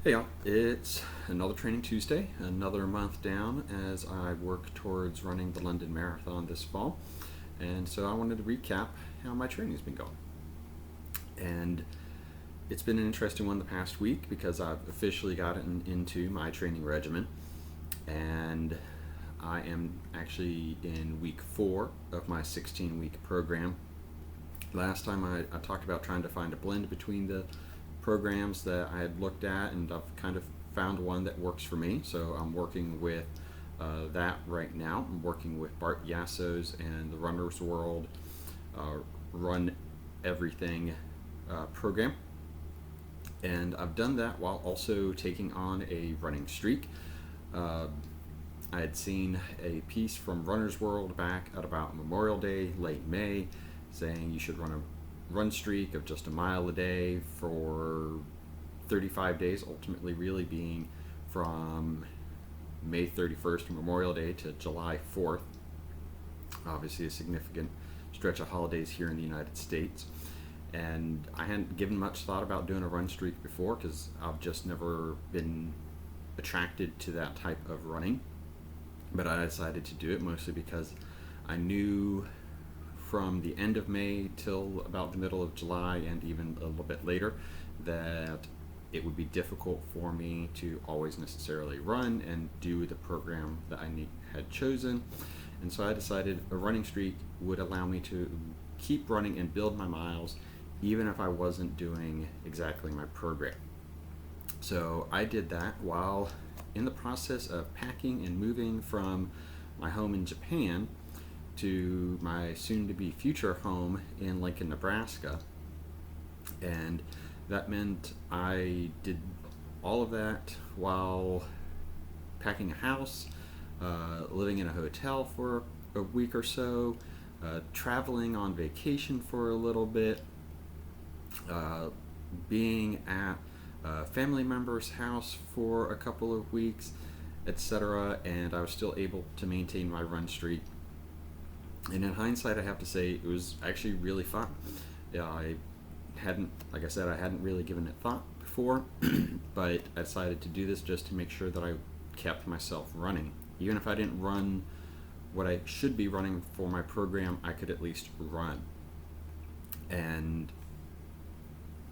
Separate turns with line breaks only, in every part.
Hey y'all, it's another Training Tuesday, another month down as I work towards running the London Marathon this fall. And so I wanted to recap how my training's been going. And it's been an interesting one the past week because I've officially gotten into my training regimen. And I am actually in week 4 of my 16-week program. Last time I talked about trying to find a blend between the programs that I had looked at, and I've kind of found one that works for me. So I'm working with that right now. I'm working with Bart Yasso's and the Runner's World Run Everything program. And I've done that while also taking on a running streak. I had seen a piece from Runner's World back at about Memorial Day, late May, saying you should run a run streak of just a mile a day for 35 days, ultimately really being from May 31st, Memorial Day, to July 4th. Obviously a significant stretch of holidays here in the United States. And I hadn't given much thought about doing a run streak before because I've just never been attracted to that type of running. But I decided to do it mostly because I knew from the end of May till about the middle of July and even a little bit later that it would be difficult for me to always necessarily run and do the program that I had chosen. And so I decided a running streak would allow me to keep running and build my miles even if I wasn't doing exactly my program. So I did that while in the process of packing and moving from my home in Japan to my soon-to-be future home in Lincoln, Nebraska. And that meant I did all of that while packing a house, living in a hotel for a week or so, traveling on vacation for a little bit, being at a family member's house for a couple of weeks, etc. And I was still able to maintain my run streak. And in hindsight, I have to say it was actually really fun. I hadn't, like I said, I hadn't really given it thought before, but I decided to do this just to make sure that I kept myself running. Even if I didn't run what I should be running for my program, I could at least run. And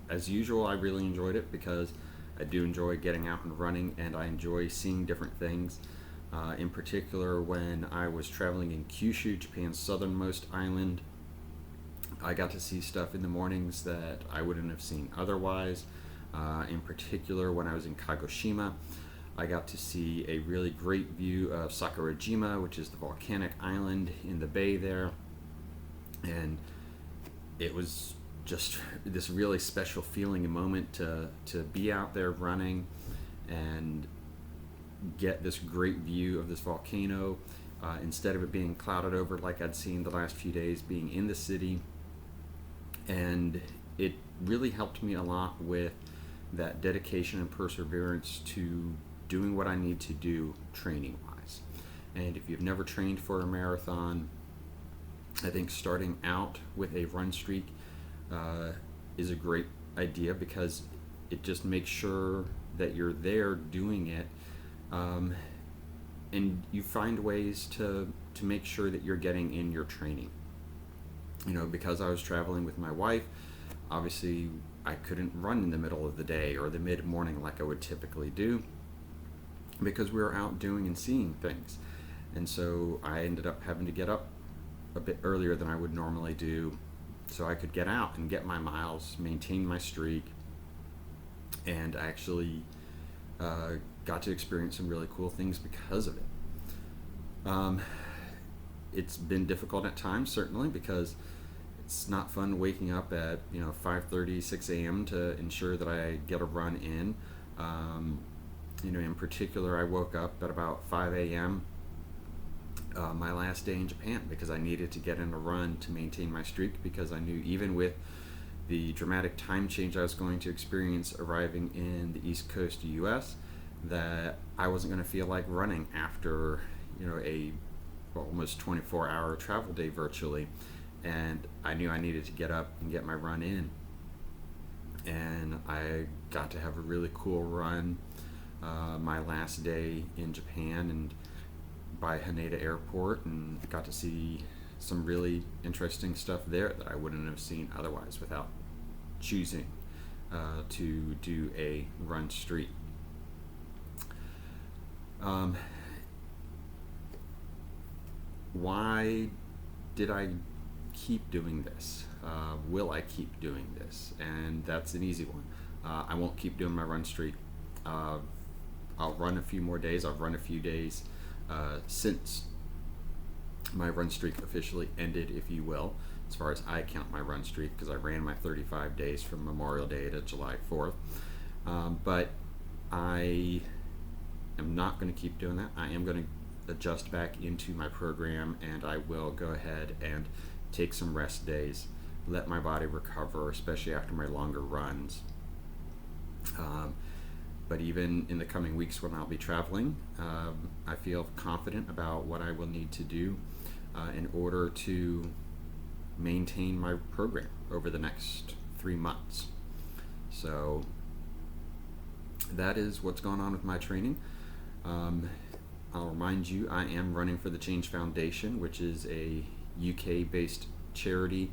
as usual, I really enjoyed it because I do enjoy getting out and running, and I enjoy seeing different things. In particular, when I was traveling in Kyushu, Japan's southernmost island, I got to see stuff in the mornings that I wouldn't have seen otherwise. In particular, when I was in Kagoshima, I got to see a really great view of Sakurajima, which is the volcanic island in the bay there. And it was just this really special feeling and moment to be out there running and get this great view of this volcano instead of it being clouded over like I'd seen the last few days, being in the city. And it really helped me a lot with that dedication and perseverance to doing what I need to do training wise. And if you've never trained for a marathon, I think starting out with a run streak is a great idea because it just makes sure that you're there doing it. And you find ways to make sure that you're getting in your training. You know, because I was traveling with my wife, obviously I couldn't run in the middle of the day or the mid-morning like I would typically do because we were out doing and seeing things. And so I ended up having to get up a bit earlier than I would normally do so I could get out and get my miles, maintain my streak, and actually got to experience some really cool things because of it. It's been difficult at times, certainly, because it's not fun waking up at 5:30, 6 a.m. to ensure that I get a run in. In particular, I woke up at about 5 a.m. My last day in Japan because I needed to get in a run to maintain my streak, because I knew even with the dramatic time change I was going to experience arriving in the East Coast US, that I wasn't going to feel like running after a almost 24-hour travel day virtually, and I knew I needed to get up and get my run in. and I got to have a really cool run my last day in Japan and by Haneda Airport, and got to see some really interesting stuff there that I wouldn't have seen otherwise without choosing to do a run street. Why did I keep doing this? Will I keep doing this? And that's an easy one. I won't keep doing my run streak. I'll run a few more days. I've run a few days since my run streak officially ended, if you will, as far as I count my run streak, because I ran my 35 days from Memorial Day to July 4th. But I am not going to keep doing that. I am going to adjust back into my program, and I will go ahead and take some rest days, let my body recover, especially after my longer runs. But even in the coming weeks when I'll be traveling, I feel confident about what I will need to do in order to maintain my program over the next 3 months. So that is what's going on with my training. I'll remind you, I am running for the Change Foundation, which is a UK-based charity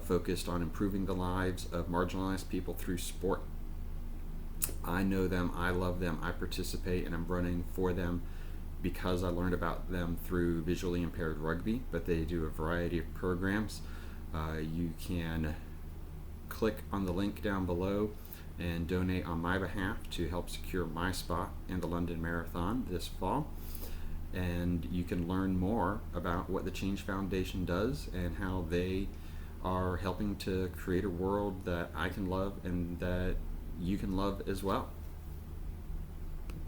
focused on improving the lives of marginalized people through sport. I know them, I love them, I participate, and I'm running for them because I learned about them through visually impaired rugby, but they do a variety of programs. You can click on the link down below and donate on my behalf to help secure my spot in the London Marathon this fall. And you can learn more about what the Change Foundation does and how they are helping to create a world that I can love and that you can love as well.